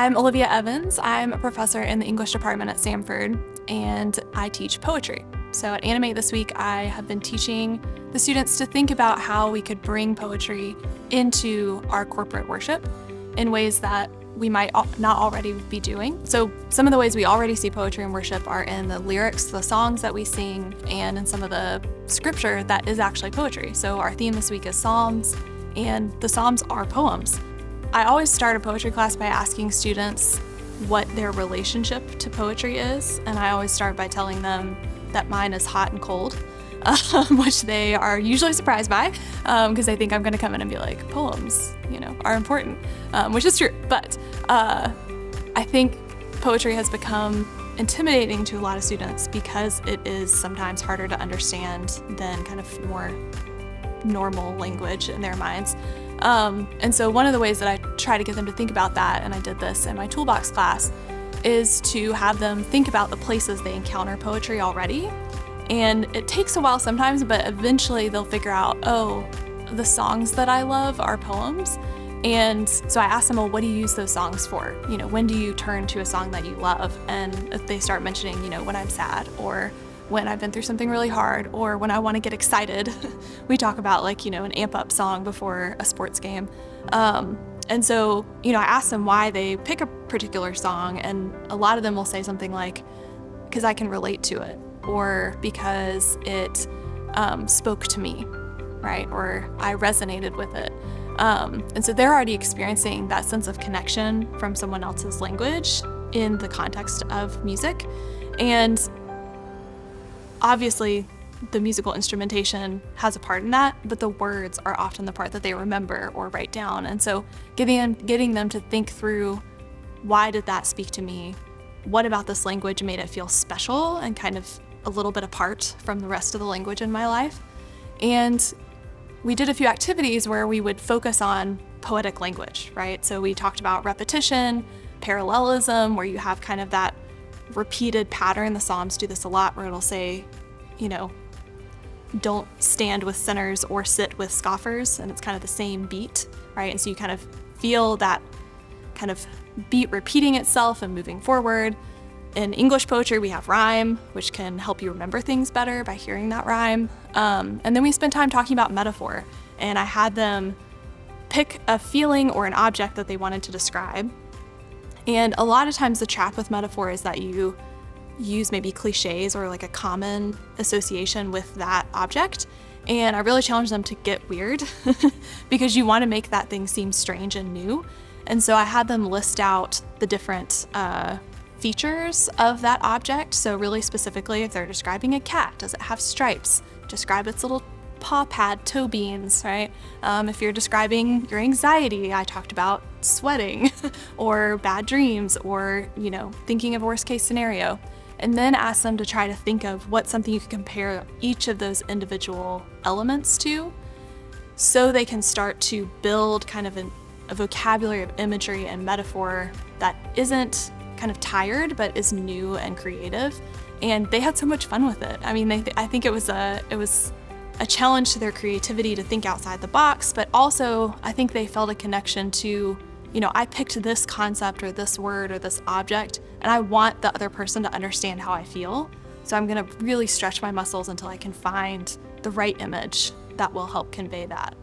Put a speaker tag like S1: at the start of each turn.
S1: I'm Olivia Evans. I'm a professor in the English department at Samford, and I teach poetry. So at Animate this week, I have been teaching the students to think about how we could bring poetry into our corporate worship in ways that we might not already be doing. So some of the ways we already see poetry in worship are in the lyrics, the songs that we sing, and in some of the scripture that is actually poetry. So our theme this week is Psalms, and the Psalms are poems. I always start a poetry class by asking students what their relationship to poetry is, and I always start by telling them that mine is hot and cold, which they are usually surprised by, because they think I'm going to come in and be like, poems, are important, which is true. But I think poetry has become intimidating to a lot of students because it is sometimes harder to understand than kind of more normal language in their minds. And so one of the ways that I try to get them to think about that, and I did this in my toolbox class, is to have them think about the places they encounter poetry already. And it takes a while sometimes, but eventually they'll figure out, oh, the songs that I love are poems. And so I asked them, well, what do you use those songs for? When do you turn to a song that you love? And if they start mentioning, when I'm sad, or when I've been through something really hard, or when I want to get excited. We talk about an amp up song before a sports game. And so, I asked them why they pick a particular song, and a lot of them will say something like, because I can relate to it, or because it spoke to me, right? Or I resonated with it. And so they're already experiencing that sense of connection from someone else's language in the context of music. And obviously, the musical instrumentation has a part in that, but the words are often the part that they remember or write down. And so getting them to think through, why did that speak to me? What about this language made it feel special and kind of a little bit apart from the rest of the language in my life? And we did a few activities where we would focus on poetic language, right? So we talked about repetition, parallelism, where you have kind of that repeated pattern. The Psalms do this a lot, where it'll say, don't stand with sinners or sit with scoffers, and it's kind of the same beat, right? And so you kind of feel that kind of beat repeating itself and moving forward. In English poetry, we have rhyme, which can help you remember things better by hearing that rhyme. And then we spent time talking about metaphor, and I had them pick a feeling or an object that they wanted to describe. And a lot of times the trap with metaphor is that you use maybe cliches or like a common association with that object. And I really challenge them to get weird because you want to make that thing seem strange and new. And so I had them list out the different features of that object. So really specifically, if they're describing a cat, does it have stripes? Describe its little paw pad, toe beans, right? If you're describing your anxiety, I talked about sweating or bad dreams, or, thinking of worst case scenario. And then ask them to try to think of what's something you could compare each of those individual elements to, so they can start to build kind of a vocabulary of imagery and metaphor that isn't kind of tired, but is new and creative. And they had so much fun with it. I mean, I think it was a challenge to their creativity to think outside the box, but also I think they felt a connection to, I picked this concept or this word or this object, and I want the other person to understand how I feel. So I'm going to really stretch my muscles until I can find the right image that will help convey that.